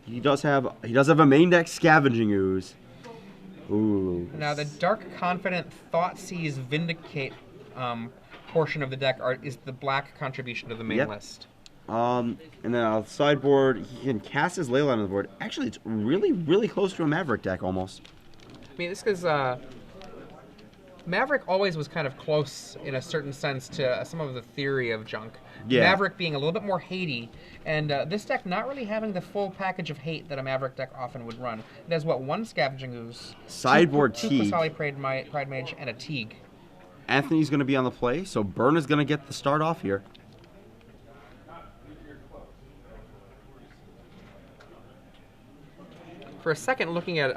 He does have a main deck Scavenging Ooze. Ooh. Now the Dark Confident Thoughtseize Vindicate portion of the deck is the black contribution to the main list. And then on the sideboard, he can cast his Leyline on the board. Actually, it's really, really close to a Maverick deck almost. I mean, this is Maverick always was kind of close in a certain sense to some of the theory of junk. Yeah. Maverick being a little bit more hatey, and this deck not really having the full package of hate that a Maverick deck often would run. It has, what, one Scavenging Ooze, Sideboard two Teague. Qasali Pride Mage, and a Teague. Anthony's going to be on the play, so Burn is going to get the start off here. For a second, looking at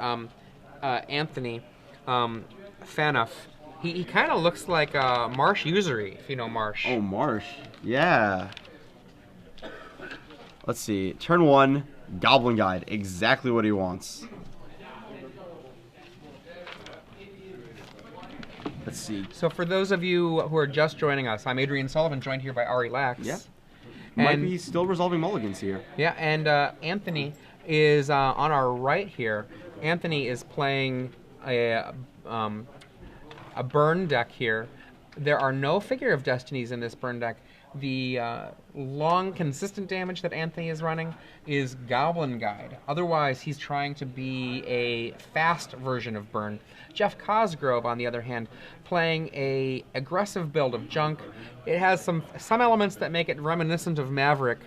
Anthony, Phoneuf, he kind of looks like Marsh Usury, if you know Marsh. Oh, Marsh. Yeah. Let's see. Turn 1, Goblin Guide. Exactly what he wants. Let's see. So for those of you who are just joining us, I'm Adrian Sullivan, joined here by Ari Lax. Yeah. Might be still resolving mulligans here. Yeah, and Anthony is on our right here. Anthony is playing a burn deck here. There are no Figure of Destinies in this burn deck. The long, consistent damage that Anthony is running is Goblin Guide. Otherwise, he's trying to be a fast version of burn. Jeff Cosgrove, on the other hand, playing a aggressive build of junk. It has some elements that make it reminiscent of Maverick.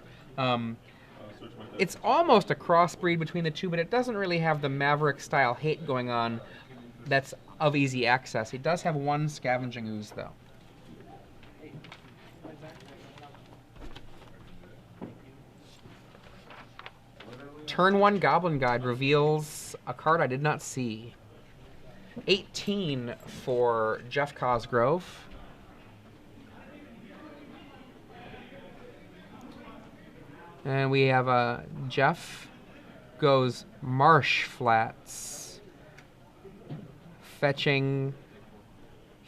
It's almost a crossbreed between the two, but it doesn't really have the Maverick-style hate going on that's of easy access. It does have one Scavenging Ooze, though. Turn 1 Goblin Guide reveals a card I did not see. 18 for Jeff Cosgrove. And we have Jeff goes Marsh Flats. Fetching.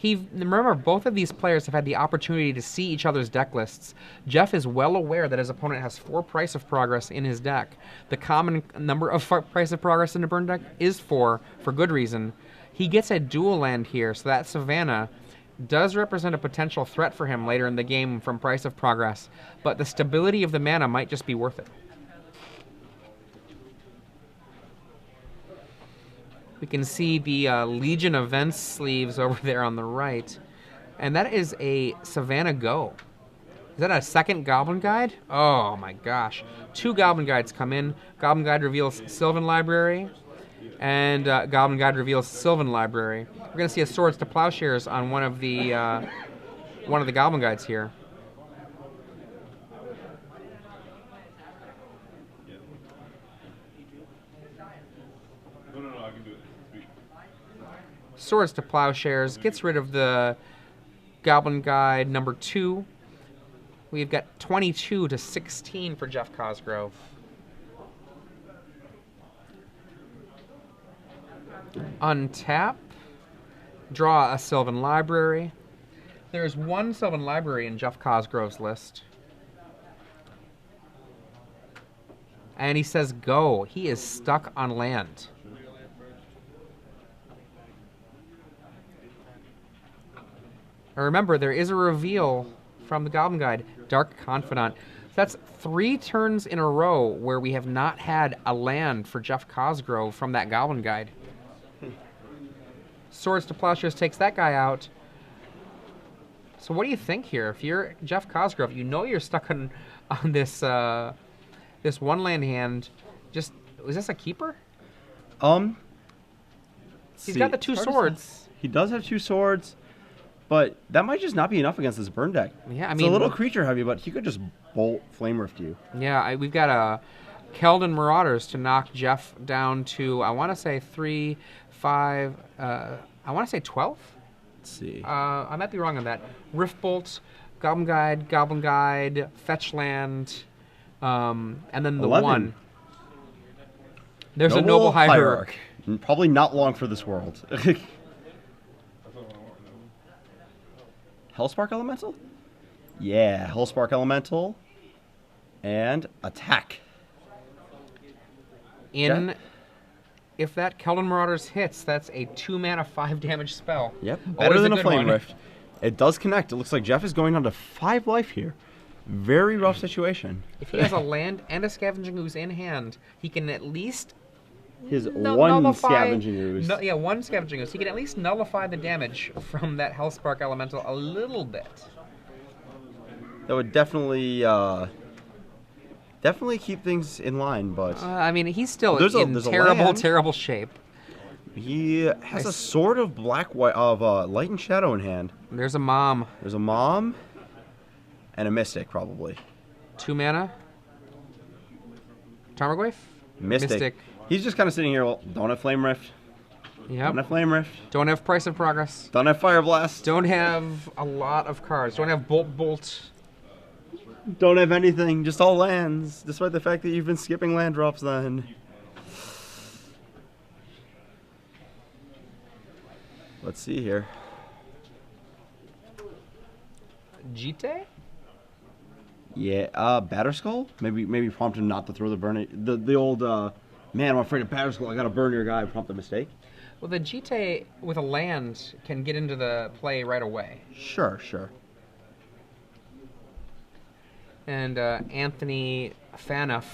Remember, both of these players have had the opportunity to see each other's deck lists. Jeff is well aware that his opponent has 4 Price of Progress in his deck. The common number of Price of Progress in a burn deck is 4, for good reason. He gets a dual land here, so that Savannah does represent a potential threat for him later in the game from Price of Progress, but the stability of the mana might just be worth it. We can see the Legion Events sleeves over there on the right. And that is a Savannah Go. Is that a second Goblin Guide? Oh my gosh. 2 Goblin Guides come in. Goblin Guide reveals Sylvan Library. And Goblin Guide reveals Sylvan Library. We're going to see a Swords to Plowshares on one of the Goblin Guides here. Swords to Plowshares gets rid of the Goblin Guide number 2. We've got 22 to 16 for Jeff Cosgrove. Untap. Draw a Sylvan Library. There's 1 Sylvan Library in Jeff Cosgrove's list. And he says go. He is stuck on land. And remember, there is a reveal from the Goblin Guide, Dark Confidant. That's 3 turns in a row where we have not had a land for Jeff Cosgrove from that Goblin Guide. Swords to Plowshares takes that guy out. So what do you think here? If you're Jeff Cosgrove, you know you're stuck on this this 1 land hand. Is this a keeper? He's got the 2 swords. He does have 2 swords. But that might just not be enough against this burn deck. Yeah, it's a little creature heavy, but he could just bolt Flame Rift you. Yeah, we've got a Keldon Marauders to knock Jeff down to, I want to say 3, 5, I want to say 12? Let's see. I might be wrong on that. Riftbolt, Goblin Guide, Fetch Land, and then the 11. 1. There's a Noble Hierarch. Probably not long for this world. Hellspark Elemental? Yeah, Hellspark Elemental. And attack. If that Keldon Marauders hits, that's a 2-mana 5 damage spell. Yep, Always better than a good Flame one. Rift. It does connect. It looks like Jeff is going on to 5 life here. Very rough situation. If he has a land and a Scavenging Ooze in hand, he can at least His nullify, Scavenging Ooze. yeah, one Scavenging Ooze. He can at least nullify the damage from that Hellspark Elemental a little bit. That would definitely keep things in line, but I mean, he's still there's in a terrible, land. terrible shape. He has a sword of light and shadow in hand. There's a Mom. There's a Mom and a Mystic, probably. 2 mana. Tarmogoyf? Mystic. He's just kind of sitting here. Well, don't have Flame Rift. Yep. Don't have Flame Rift. Don't have Price of Progress. Don't have Fire Blast. Don't have a lot of cards. Don't have Bolt. Don't have anything. Just all lands, despite the fact that you've been skipping land drops then. Let's see here. Jite? Yeah, Batterskull? Maybe prompt him not to throw the burn. The old, man, I'm afraid of Batterskull. I gotta burn your guy. Prompt a mistake. Well, the Jite with a land can get into the play right away. Sure. And Anthony Phoneuf,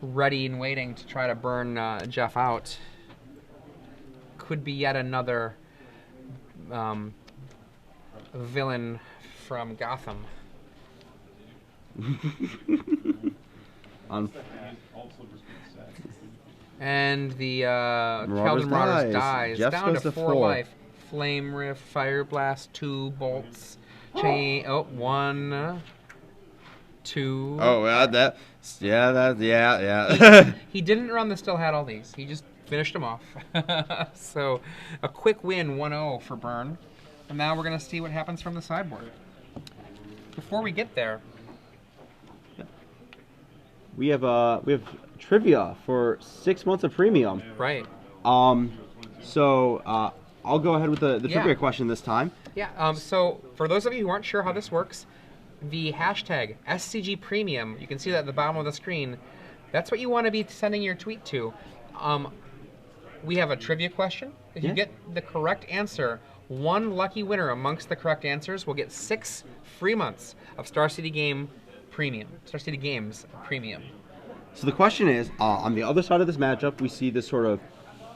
ready and waiting to try to burn Jeff out, could be yet another villain from Gotham. And the Keldon Marauders dies. Jeff Down goes to to 4 4. life. Flame Rift, Fire Blast, 2 bolts, chain. Oh, 1, 2. Oh, yeah. He didn't run the Still Had All These. He just finished them off. So a quick win, 1-0 for Burn. And now we're going to see what happens from the sideboard. Before we get there, we have trivia for 6 months of premium. right? So I'll go ahead with the Yeah. trivia question this time. Yeah. So for those of you who aren't sure how this works, the hashtag SCG Premium, you can see that at the bottom of the screen. That's what you want to be sending your tweet to. We have a trivia question. If you get the correct answer, one lucky winner amongst the correct answers will get 6 free months of Star City Games Premium. So the question is, on the other side of this matchup, we see this sort of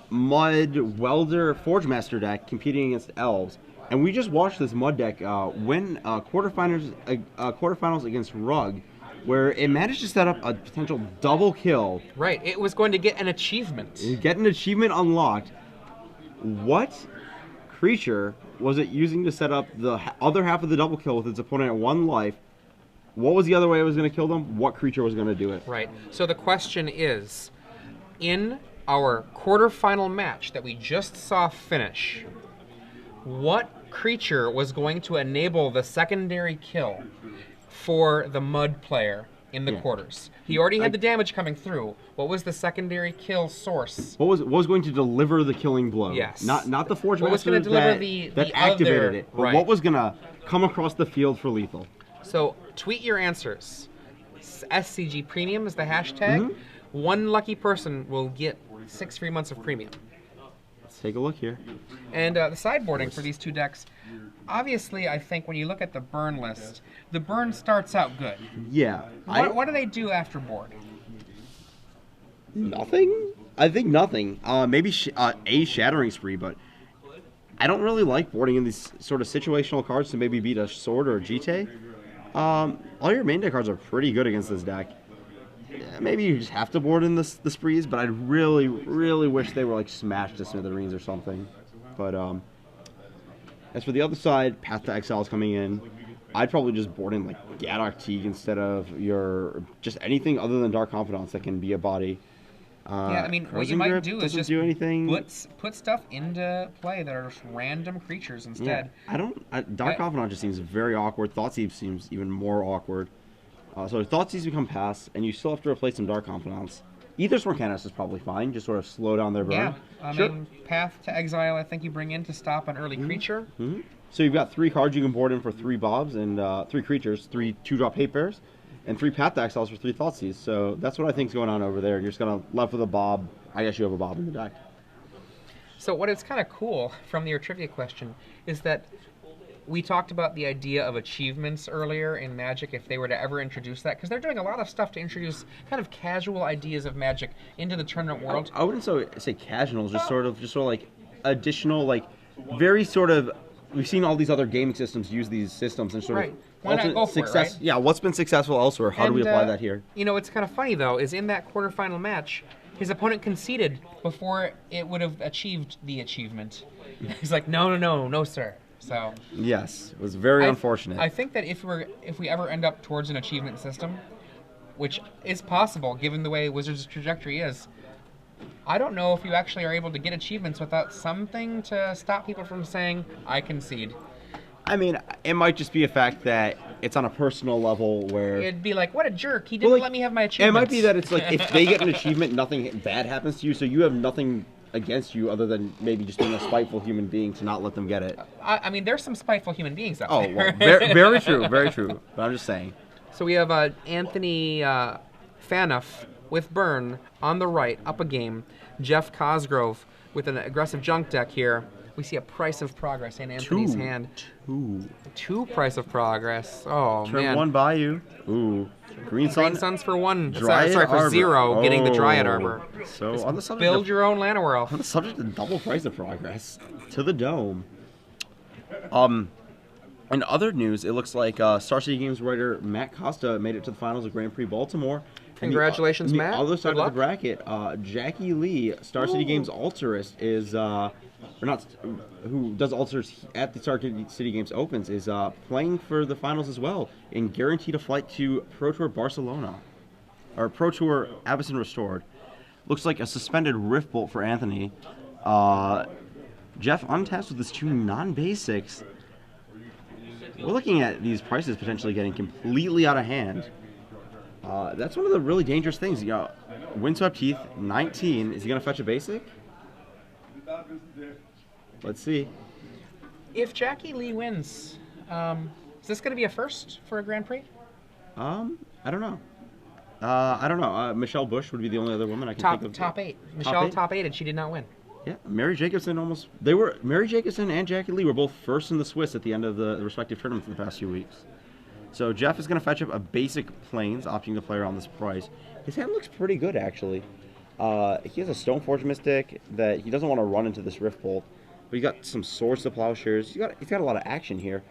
Mud Welder Forge Master deck competing against Elves. And we just watched this Mud deck win quarterfinals against Rug, where it managed to set up a potential double kill. Right. It was going to get an achievement. Get an achievement unlocked. What creature was it using to set up the other half of the double kill with its opponent at 1 life? What was the other way it was going to kill them? What creature was going to do it? Right. So the question is, in our quarterfinal match that we just saw finish, what creature was going to enable the secondary kill for the Mud player in the quarters? He already had the damage coming through. What was the secondary kill source? What was going to deliver the killing blow? Yes. Not the Forge What was Master going to deliver that the activated other, it. But right. what was going to come across the field for lethal? So tweet your answers. SCG Premium is the hashtag. One lucky person will get 6 free months of premium. Let's take a look here. And the sideboarding for these two decks, obviously, I think when you look at the burn list, the burn starts out good. Yeah. What do they do after board? Nothing? I think nothing. Maybe a Shattering Spree, but I don't really like boarding in these sort of situational cards to maybe beat a Sword or a Jite. All your main deck cards are pretty good against this deck. Maybe you just have to board in the sprees, but I'd really, really wish they were like smashed to smithereens or something. But as for the other side, Path to Exile is coming in. I'd probably just board in like Gaddock Teague instead of just anything other than Dark Confidants that can be a body. Yeah, I mean, what you Frozen might Grip do is doesn't just do anything. put stuff into play that are just random creatures instead. Yeah, Dark Confidant just seems very awkward. Thoughtseize seems even more awkward. So Thoughtseize become pass, and you still have to replace some Dark Confidants. Either Sworn-Canist is probably fine, just sort of slow down their burn. Yeah, I mean, Path to Exile, I think you bring in to stop an early creature. So you've got 3 cards you can board in for 3 bobs and 3 creatures, 3 2-drop hate bears. and 3 Path Exiles for 3 Thoughtseize. So that's what I think is going on over there. You're just gonna left with a Bob. I guess you have a Bob in the deck. So what is kind of cool from your trivia question is that we talked about the idea of achievements earlier in Magic if they were to ever introduce that, because they're doing a lot of stuff to introduce kind of casual ideas of Magic into the tournament world. I wouldn't say casual, just sort of like additional, like very sort of. We've seen all these other gaming systems use these systems and sort Right. of Why not ultimate go for it, success. right? Yeah, what's been successful elsewhere? How do we apply that here? You know, what's kind of funny though is in that quarterfinal match, his opponent conceded before it would have achieved the achievement. He's like, no, sir. So Yes, it was very unfortunate. I think that if we ever end up towards an achievement system, which is possible given the way Wizards' trajectory is, I don't know if you actually are able to get achievements without something to stop people from saying, I concede. I mean, it might just be a fact that it's on a personal level where It'd be like, what a jerk, he didn't let me have my it achievements. might be that it's like if they get an achievement, nothing bad happens to you, so you have nothing against you other than maybe just being a spiteful human being to not let them get it. I mean, there's some spiteful human beings out Oh, there. well, very true, very true. But I'm just saying. So we have Anthony Phoneuf with Burn on the right, up a game. Jeff Cosgrove with an aggressive junk deck here. We see a Price of Progress in Anthony's hand. Two Price of Progress. Oh, Turn man. 1 by you. Ooh. Green Sun. Green Suns for 1. Dryad Sorry, for Arbor. 0, getting the Dryad Oh. Arbor. So on the subject Build of, your own Llanowar Elf. on the subject of double Price of Progress to the dome. In other news, it looks like Star City Games writer Matt Costa made it to the finals of Grand Prix Baltimore. Congratulations, And Matt. The other side Good of the luck. bracket, Jackie Lee, Star City Games Alterist, is who does Alters at the Star City Games Opens, is playing for the finals as well and guaranteed a flight to Pro Tour Barcelona, or Pro Tour Avison Restored. Looks like a suspended Rift Bolt for Anthony. Jeff untapped with his 2 non-basics. We're looking at these prices potentially getting completely out of hand. That's one of the really dangerous things. You know, Windswept Heath, 19. Is he going to fetch a basic? Let's see. If Jackie Lee wins, is this going to be a first for a Grand Prix? I don't know. I don't know. Michelle Bush would be the only other woman I can think of. Top 8. Michelle eight? top 8, and she did not win. Yeah, Mary Jacobson Mary Jacobson and Jackie Lee were both first in the Swiss at the end of the respective tournaments in the past few weeks. So Jeff is going to fetch up a basic Plains, opting to play around this price. His hand looks pretty good, actually. He has a Stoneforge Mystic that he doesn't want to run into this Rift Bolt. But he's got some Swords to Plowshares. He's got a lot of action here.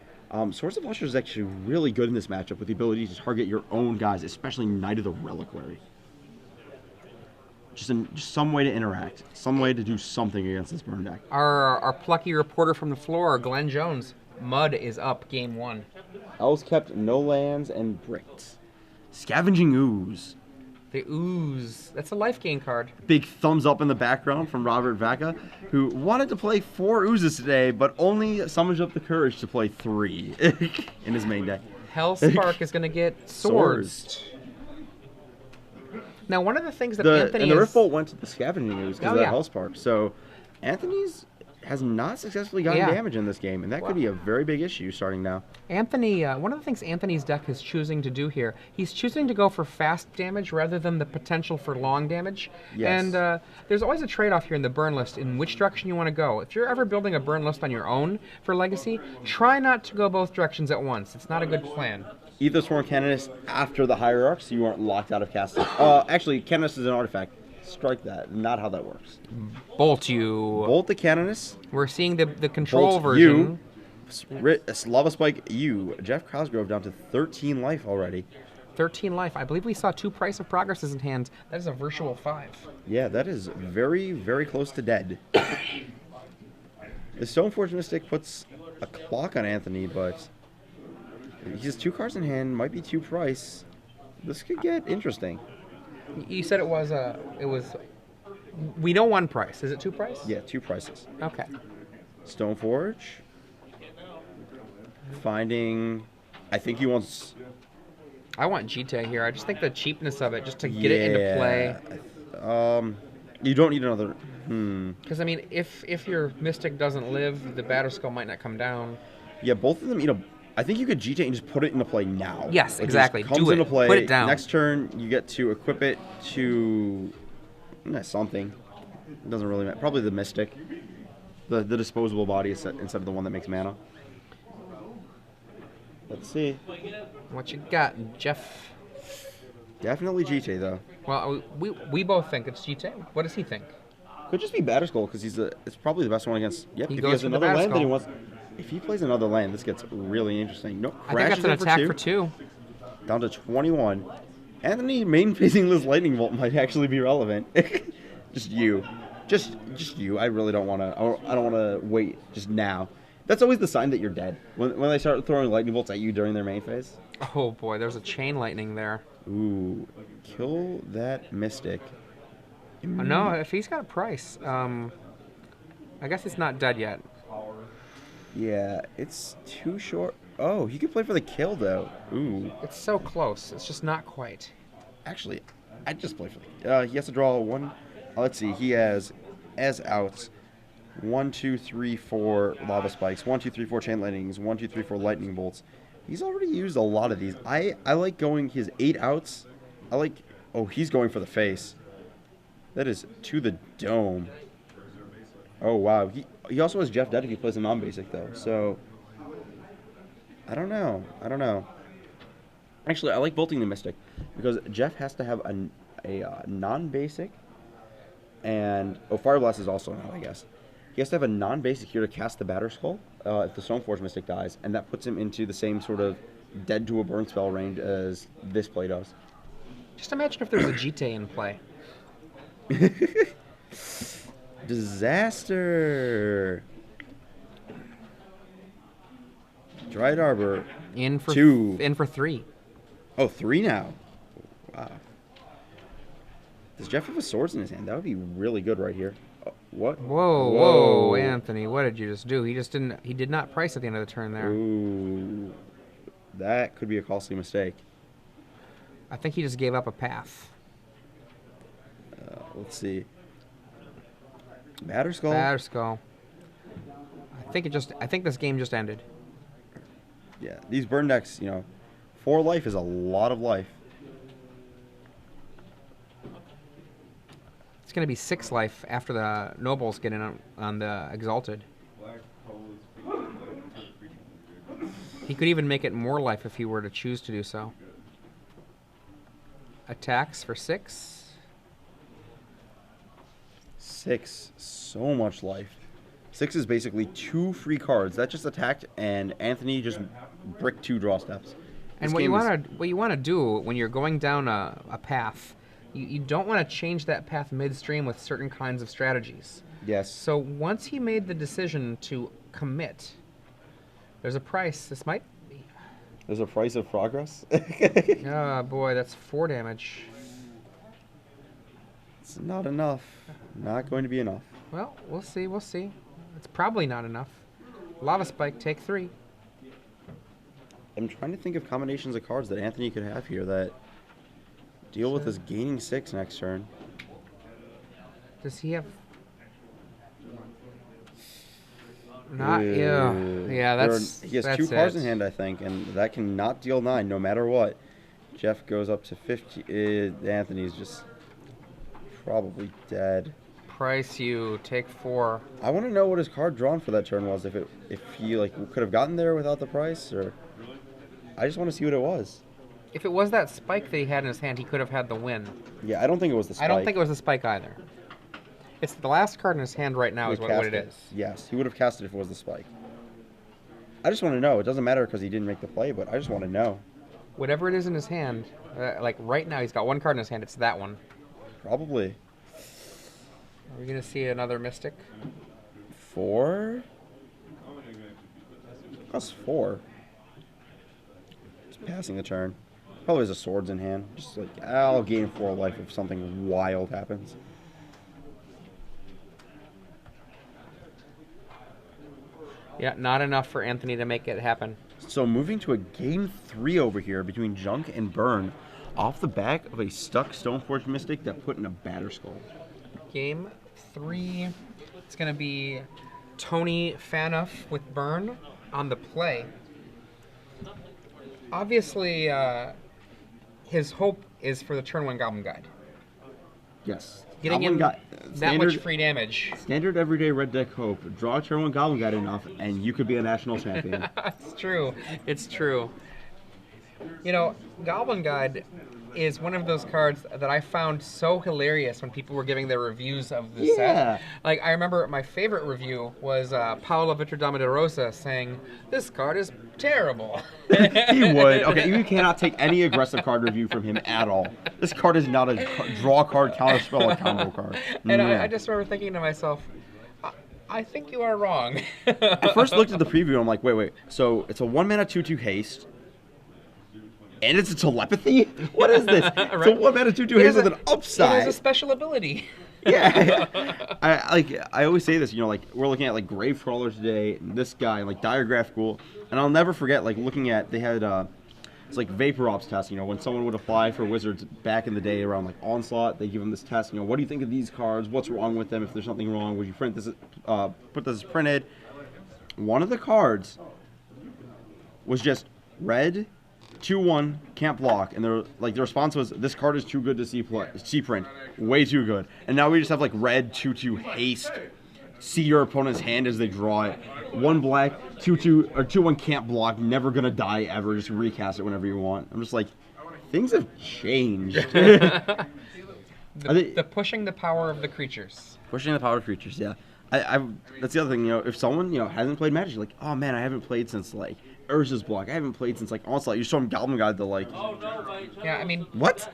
Swords to Plowshares is actually really good in this matchup with the ability to target your own guys, especially Knight of the Reliquary. Just some way to interact, some way to do something against this burn deck. Our plucky reporter from the floor, Glenn Jones. Mud is up game 1. Elves kept no lands and bricked. Scavenging Ooze. The Ooze. That's a life gain card. Big thumbs up in the background from Robert Vaca, who wanted to play 4 Oozes today, but only summoned up the courage to play 3 in his main deck. Hellspark is going to get swords. Now, one of the things that Anthony and the is... Rift Bolt went to the Scavenging Ooze because Oh, of yeah. that Hellspark. So Anthony's has not successfully gotten Yeah. damage in this game, and that could be a very big issue starting now. Anthony, one of the things Anthony's deck is choosing to do here, he's choosing to go for fast damage rather than the potential for long damage. Yes. And there's always a trade-off here in the burn list in which direction you want to go. If you're ever building a burn list on your own for Legacy, try not to go both directions at once. It's not a good plan. Aethersworn Canonist after the Hierarch, so you aren't locked out of casting. Actually, Canonist is an artifact. Strike that. Not how that works. Bolt you. Bolt the Canonist. We're seeing the control Bolt version. Lava Spike you. Jeff Cosgrove down to 13 life already. 13 life. I believe we saw 2 Price of Progresses in hand. That is a virtual 5. Yeah, that is very, very close to dead. The Stoneforge Mystic puts a clock on Anthony, but he has 2 cards in hand, might be 2 price. This could get interesting. You said it was we know 1 price. Is it 2 price? Yeah, 2 prices. Okay. Stoneforge. Finding, I think he wants... I want Jite here. I just think the cheapness of it, just to get it into play. You don't need another... Because, I mean, if your Mystic doesn't live, the Batterskull might not come down. Yeah, both of them, I think you could GT and just put it into play now. Yes, Like, exactly. It just comes Do it. into play. Put it down. Next turn, you get to equip it to something. It doesn't really matter. Probably the Mystic. The disposable body instead of the one that makes mana. Let's see. What you got, Jeff? Definitely GT though. Well, we both think it's GT. What does he think? Could just be Batterskull because it's probably the best one against. Yep. He If goes he has for the another land that he Batterskull. wants. If he plays another land, this gets really interesting. No, I think that's an attack for 2. Down to 21. Anthony main facing this lightning bolt might actually be relevant. Just you. Just you. I really don't want to. I don't want to wait. Just now. That's always the sign that you're dead. When they start throwing lightning bolts at you during their main phase. Oh boy, there's a chain lightning there. Ooh, kill that Mystic. No, if he's got a price, I guess it's not dead yet. Yeah, it's too short. Oh, he could play for the kill though. Ooh. It's so close. It's just not quite. Actually, I'd just play for the. He has to draw one. Let's see. He has as outs 1, 2, 3, 4 lava spikes. 1, 2, 3, 4 chain lightnings. 1, 2, 3, 4 lightning bolts. He's already used a lot of these. I like going his 8 outs. I like. Oh, he's going for the face. That is to the dome. Oh wow. He also has Jeff dead if he plays a non-basic though. So I don't know. Actually, I like bolting the Mystic because Jeff has to have a non-basic, and Fire Blast is also not, I guess. He has to have a non-basic here to cast the Batterskull if the Stoneforge Mystic dies, and that puts him into the same sort of dead to a burn spell range as this play does. Just imagine if there's a GT in play. Disaster. Dried Arbor. In for 2. In for 3. Oh, 3 now. Wow. Does Jeff have a swords in his hand? That would be really good right here. Oh, what? Whoa, Anthony! What did you just do? He just didn't. He did not price at the end of the turn there. Ooh, that could be a costly mistake. I think he just gave up a path. Let's see. Batterskull. Batterskull. I think this game just ended. Yeah, these burn decks, 4 life is a lot of life. It's going to be 6 life after the nobles get in on the exalted. He could even make it more life if he were to choose to do so. Attacks for 6. 6, so much life. 6 is basically 2 free cards. That just attacked, and Anthony just bricked 2 draw steps. And what you want to do when you're going down a path, you don't want to change that path midstream with certain kinds of strategies. Yes. So once he made the decision to commit, there's a price. This might be. There's a price of progress. Oh boy, that's 4 damage. It's not enough. Not going to be enough. Well, we'll see. We'll see. It's probably not enough. Lava Spike, take 3. I'm trying to think of combinations of cards that Anthony could have here that deal with us gaining 6 next turn. Does he have? Not yeah. That's he has that's 2 cards it. in hand, I think, and that can not deal 9 no matter what. Jeff goes up to 50. Anthony's just probably dead. Price you take 4. I want to know what his card drawn for that turn was. If he could have gotten there without the price, or I just want to see what it was. If it was that spike that he had in his hand, he could have had the win. Yeah, I don't think it was the spike. I don't think it was the spike either. It's the last card in his hand right now is what it is. Yes, he would have cast it if it was the spike. I just want to know. It doesn't matter because he didn't make the play, but I just want to know. Whatever it is in his hand, like right now he's got 1 card in his hand. It's that one. Probably. Are we going to see another Mystic? 4? That's 4. Just passing the turn. Probably has a swords in hand. Just like, I'll gain 4 life if something wild happens. Yeah, not enough for Anthony to make it happen. So moving to a game 3 over here between Junk and Burn off the back of a stuck Stoneforge Mystic that put in a Batterskull. Game 3. It's going to be Tony Phoneuf with Burn on the play. Obviously, his hope is for the turn 1 Goblin Guide. Yes. Getting Goblin in Guide, that much free damage. Standard everyday red deck hope. Draw a turn 1 Goblin Guide enough, and you could be a national champion. It's true. It's true. You know, Goblin Guide is one of those cards that I found so hilarious when people were giving their reviews of the set. Like, I remember my favorite review was Paolo Vitordama de Rosa saying, "This card is terrible." He would. Okay, you cannot take any aggressive card review from him at all. This card is not a draw card, counterspell, or combo card. And I just remember thinking to myself, I think you are wrong. I first looked at the preview and I'm like, wait. So it's a 1-mana 2/2 haste. And it's a telepathy? What is this? Right? It's a 1-mana 2/2 haste with an upside. It has a special ability. Yeah. I always say this, you know, like we're looking at like Grave Crawler today, and this guy, like Diagraphical, and I'll never forget like looking at they had it's like Vapor Ops test, you know, when someone would apply for Wizards back in the day around like Onslaught, they give them this test, you know, what do you think of these cards? What's wrong with them? If there's something wrong, would you print this put this as printed? One of the cards was just red 2/1, can't block, and the response was, this card is too good to see print, way too good. And now we just have like red 2/2 haste, see your opponent's hand as they draw it. 1 black 2/2 or 2/1 can't block, never gonna die ever. Just recast it whenever you want. I'm just like, things have changed. The pushing the power of the creatures. Pushing the power of creatures, yeah. That's the other thing, you know, if someone, you know, hasn't played Magic, like, oh man, I haven't played since like Urza's Block. I haven't played since like Onslaught. You show them Goblin Guide, they're like, yeah, I mean, what?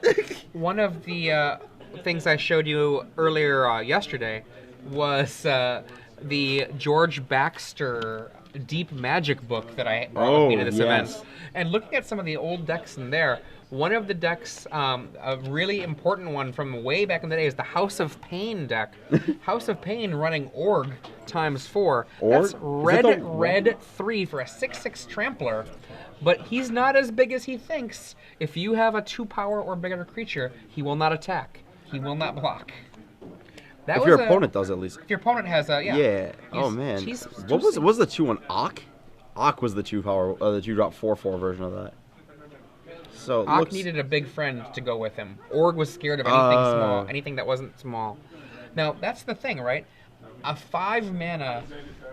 One of the things I showed you earlier yesterday was the George Baxter Deep Magic book that I brought with me to this event. And looking at some of the old decks in there, one of the decks, a really important one from way back in the day, is the House of Pain deck. House of Pain running Org ×4. That's red 3 for a 6/6 Trampler. But he's not as big as he thinks. If you have a 2-power or bigger creature, he will not attack. He will not block. If your opponent does, at least. If your opponent has a, yeah. Oh man. What was the 2/1 Ak? Ak was the 2-power, the 2-drop 4/4 version of that. So Ak needed a big friend to go with him. Org was scared of anything small, anything that wasn't small. Now, that's the thing, right? A 5-mana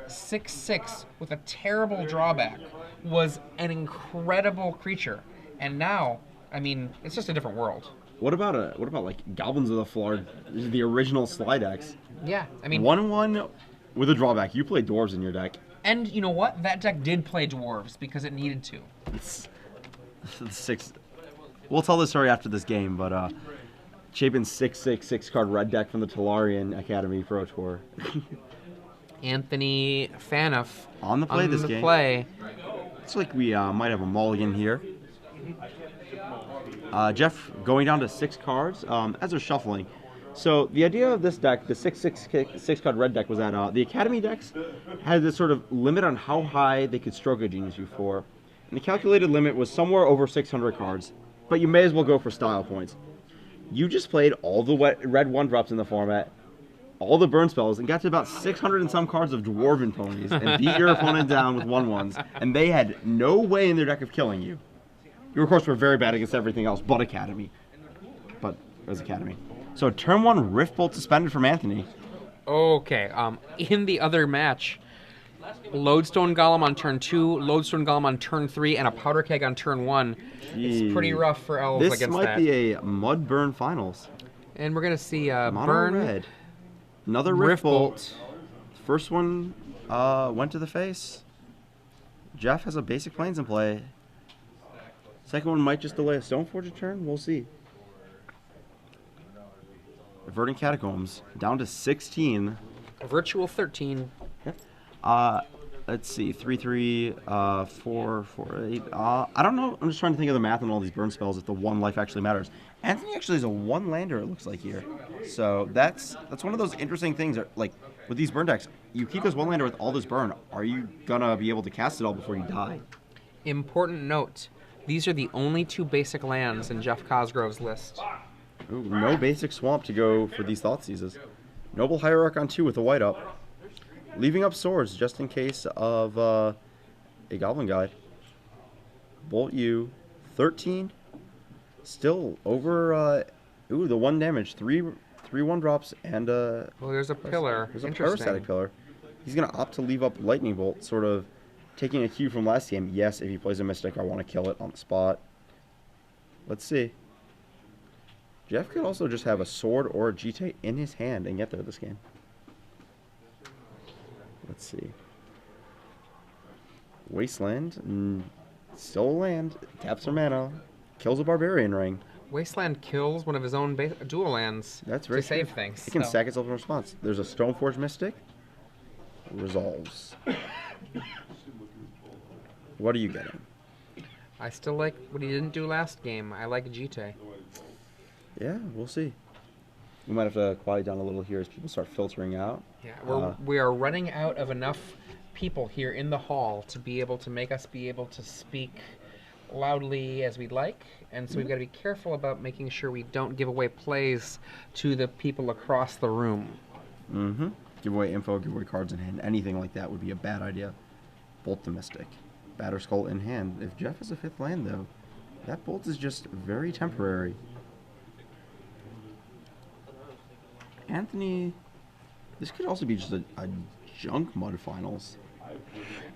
6/6 with a terrible drawback was an incredible creature. And now, I mean, it's just a different world. What about like Goblins of the Floor, the original slide decks? Yeah, I mean 1/1 with a drawback. You play dwarves in your deck. And you know what? That deck did play dwarves because it needed to. It's 6. We'll tell this story after this game, but Chapin's 6/6 card red deck from the Tolarian Academy Pro Tour. Anthony Phoneuf on the play this game. Looks like we might have a mulligan here. Jeff going down to 6 cards as they're shuffling. So the idea of this deck, the 6/6 card red deck, was that the Academy decks had this sort of limit on how high they could Stroke of Genius you for. And the calculated limit was somewhere over 600 cards. But you may as well go for style points. You just played all the red 1-drops in the format, all the burn spells, and got to about 600 and some cards of Dwarven ponies and beat your opponent down with 1/1s. And they had no way in their deck of killing you. You, of course, were very bad against everything else but Academy. But it was Academy. So turn 1 Riftbolt suspended from Anthony. Okay. In the other match, Lodestone Golem on turn 2, Lodestone Golem on turn 3, and a Powder Keg on turn 1. It's pretty rough for elves against that. This might be a Mud Burn Finals. And we're going to see Burn red. Another Riftbolt. First one went to the face. Jeff has a basic planes in play. Second one might just delay a Stoneforge a turn. We'll see. Verdant Catacombs down to 16. Virtual 13. Let's see, 3/3, 4/8. I don't know. I'm just trying to think of the math on all these burn spells. If the 1 life actually matters. Anthony actually is a 1-lander. It looks like here. So that's one of those interesting things. Like with these burn decks, you keep this 1-lander with all this burn. Are you gonna be able to cast it all before you die? Important note: these are the only 2 basic lands in Jeff Cosgrove's list. Ooh, no basic swamp to go for these Thoughtseizes. Noble Hierarch on 2 with a white up. Leaving up swords just in case of a Goblin Guide. Bolt U, 13. Still over, ooh, the 1 damage. 3/1 drops, and Well, there's a pillar. there's a Interesting. Pyrostatic Pillar. He's going to opt to leave up Lightning Bolt, sort of taking a cue from last game. Yes, if he plays a Mystic, I want to kill it on the spot. Let's see. Jeff could also just have a Sword or a GT in his hand and get there this game. Let's see. Wasteland, still a land. Taps her mana, kills a Barbarian Ring. Wasteland kills one of his own dual lands That's very to save true. things. It can so. sack itself in response. There's a Stoneforge Mystic. Resolves. What are you getting? I still like what he didn't do last game. I like GT. Yeah, we'll see. We might have to quiet down a little here as people start filtering out. Yeah, we are running out of enough people here in the hall to be able to make us be able to speak loudly as we'd like, and so we've got to be careful about making sure we don't give away plays to the people across the room. Mm-hmm. Give away info, give away cards in hand. Anything like that would be a bad idea. Bolt the Mystic. Batterskull in hand. If Jeff has a 5th land, though, that bolt is just very temporary. Anthony, this could also be just a junk Mud Finals.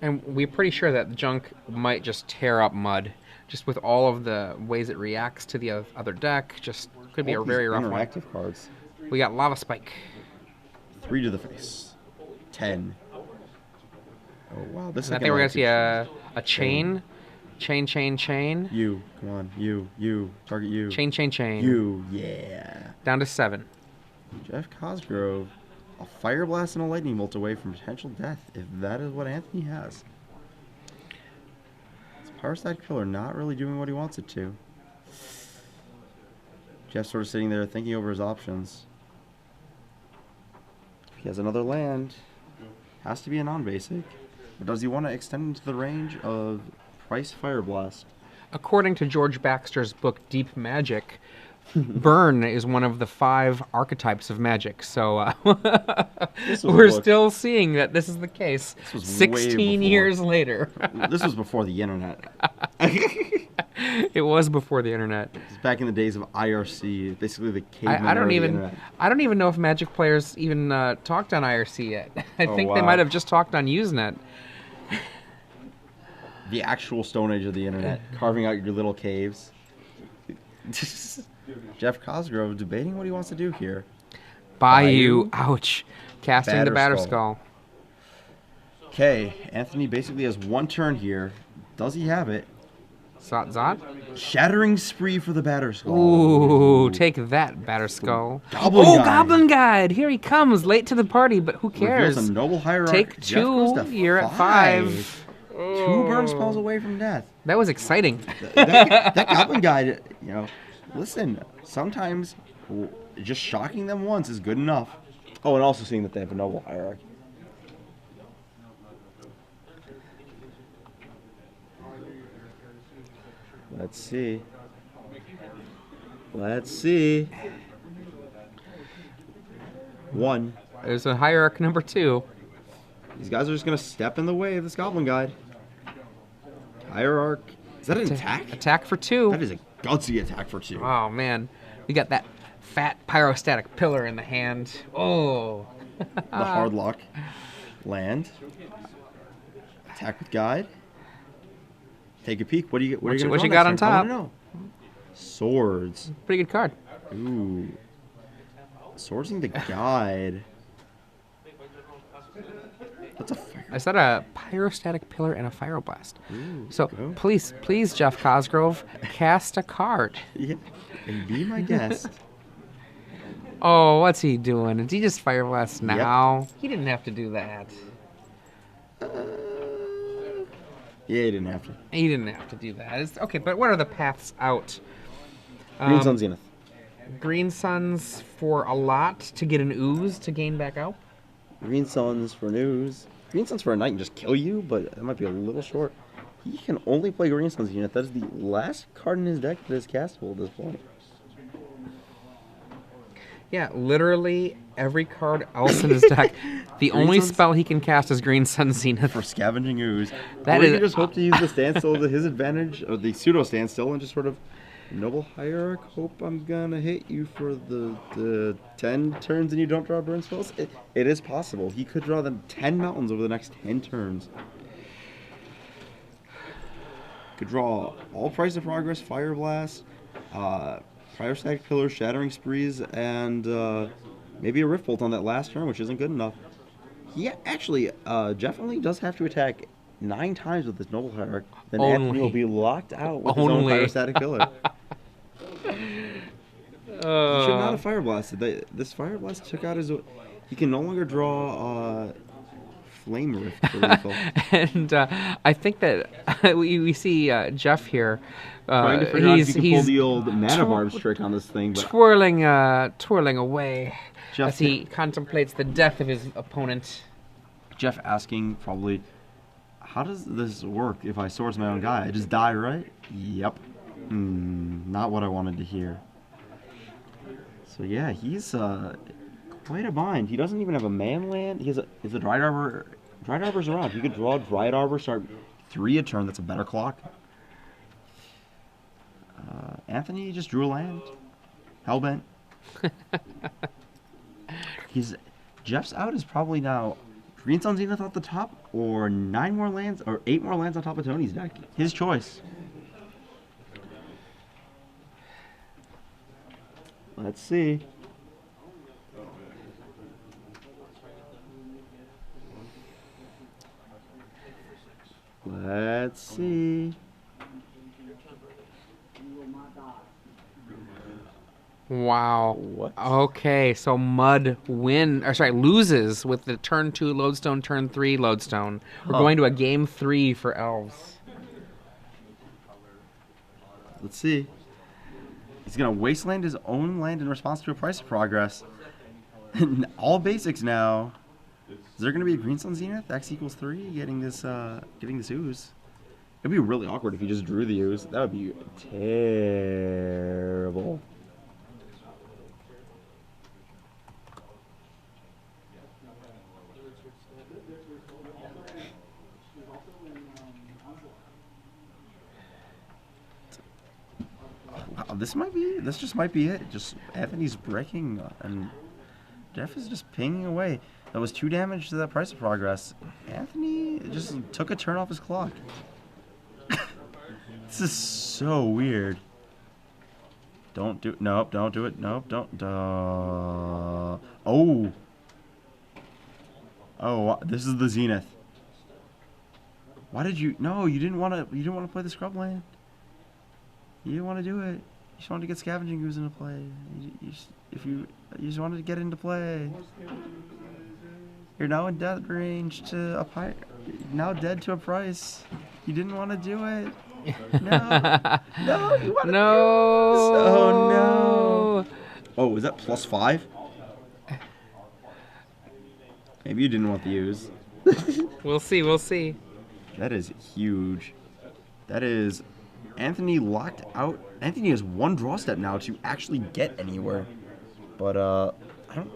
And we're pretty sure that junk might just tear up Mud, just with all of the ways it reacts to the other deck. Just could be a very rough one. Interactive cards. We got Lava Spike. 3 to the face. 10. Oh, wow. This I think we're going to see a chain. Chain. You. Come on. You. Target you. Chain. You. Yeah. Down to 7. Jeff Cosgrove. A Fire Blast and a Lightning Bolt away from potential death, if that is what Anthony has. This Pyrostatic Pillar not really doing what he wants it to. Jeff's sort of sitting there thinking over his options. He has another land. Has to be a non-basic. But does he want to extend into the range of Price Fire Blast? According to George Baxter's book Deep Magic, burn is one of the 5 archetypes of magic. So we're still seeing that this is the case. This was 16 years later. This was before the internet. It was before the internet. It's back in the days of IRC, basically the caveman I don't era of the even internet. I don't even know if Magic players even talked on IRC yet. I think they wow. might have just talked on Usenet. The actual Stone Age of the internet, carving out your little caves. Jeff Cosgrove debating what he wants to do here. Bayou, ouch. Casting the Batterskull. Batterskull. Okay, Anthony basically has 1 turn here. Does he have it? Zot. Shattering Spree for the Batterskull. Ooh, take that, Batterskull. Goblin Guide. Goblin Guide! Here he comes, late to the party, but who cares? Reveals a Noble Hierarch. Take Jeff goes 2, to you're at 5. 2 burn spells away from death. That was exciting. That Goblin Guide, listen, sometimes just shocking them once is good enough. Oh, and also seeing that they have a Noble Hierarch. Let's see. Let's see. 1. There's a Hierarch number 2. These guys are just going to step in the way of this Goblin Guide. Hierarch. Is that an attack? Attack for 2. That is a gutsy attack for 2. Oh, man. We got that fat pyrostatic pillar in the hand. Oh. The hard lock. Land. Attack with Guide. Take a peek. What do you What you gonna got draw on next turn? I top? wanna know. Swords. Pretty good card. Ooh. Swords in the Guide. That's a fire. Is that a pyrostatic pillar and a pyroblast? Ooh, So go. please, Jeff Cosgrove, cast a card. Yeah. And be my guest. Oh, what's he doing? Did he just pyroblast now? He didn't have to do that. Yeah, he didn't have to. He didn't have to do that. Okay, but what are the paths out? Green Sun Zenith. Green Suns for a lot to get an ooze to gain back out. Green Suns for news. Green Suns for a night and just kill you, but that might be a little short. He can only play Green Suns unit. That is the last card in his deck that is castable at this point. Yeah, literally every card else in his deck. The only spell he can cast is Green Sun Zenith. For Scavenging Ooze. That or is- you could just hope to use the standstill to his advantage, or the pseudo standstill, and just sort of Noble Hierarch, hope I'm gonna hit you for the 10 turns and you don't draw burn spells. It is possible. He could draw them 10 mountains over the next 10 turns. Could draw all Price of Progress, Fire Blast, Cryostatic Pillar, Shattering Sprees, and maybe a Rift Bolt on that last turn, which isn't good enough. He actually definitely does have to attack 9 times with this Noble Hierarch. Then Anthony will be locked out with his own Cryostatic Pillar. He should not have Fire Blasted. This Fire Blast took out his... He can no longer draw Flame Rift for lethal. And I think that we see Jeff here. Trying to figure out if he can pull the old Mana Barbs trick on this thing. But twirling away Jeff as he contemplates the death of his opponent. Jeff asking probably, how does this work if I source my own guy? I just die, right? Yep. Not what I wanted to hear. So yeah, he's quite a bind. He doesn't even have a man land. He has a Dryad Arbor. Dryad Arbor's around. He could draw Dryad Arbor, start 3 a turn. That's a better clock. Anthony just drew a land. Hellbent. Jeff's out is probably now Green Sun Zenith at the top, or 9 more lands, or 8 more lands on top of Tony's deck. His choice. Let's see. Let's see. Wow. What? Okay, so Mud loses with the turn 2 Lodestone, turn 3 Lodestone. We're going to a game 3 for Elves. Let's see. He's going to wasteland his own land in response to a Price of Progress. All basics now. Is there going to be a Green Sun Zenith? X equals 3 getting this ooze. It'd be really awkward if he just drew the ooze. That would be terrible. This just might be it. Just Anthony's breaking and Jeff is just pinging away. That was 2 damage to that Price of Progress. Anthony just took a turn off his clock. This is so weird. Don't do it. Nope, don't do it. Nope, don't. Oh. Oh, this is the Zenith. Why did you? No, you didn't want to. You didn't want to play the scrub land. You didn't want to do it. You just wanted to get Scavenging Ooze into play. You just wanted to get into play. You're now in death range to a pirate. Now dead to a price. You didn't want to do it. No. No, you want to No. Oh no. Oh, is that +5? Maybe you didn't want the use. We'll see. We'll see. That is huge. That is Anthony locked out. Anthony has 1 draw step now to actually get anywhere. But I don't.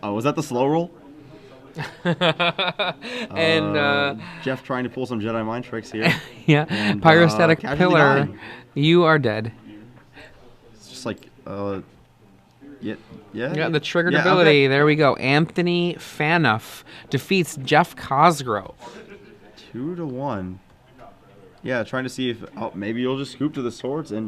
Oh, was that the slow roll? And Jeff trying to pull some Jedi mind tricks here. yeah, And, Pyrostatic casually Pillar, dying. you are dead. It's just like yeah. Yeah, the triggered Yeah, ability. okay. There we go. Anthony Phoneuf defeats Jeff Cosgrove. 2-1. Yeah, trying to see if maybe you'll just scoop to the swords and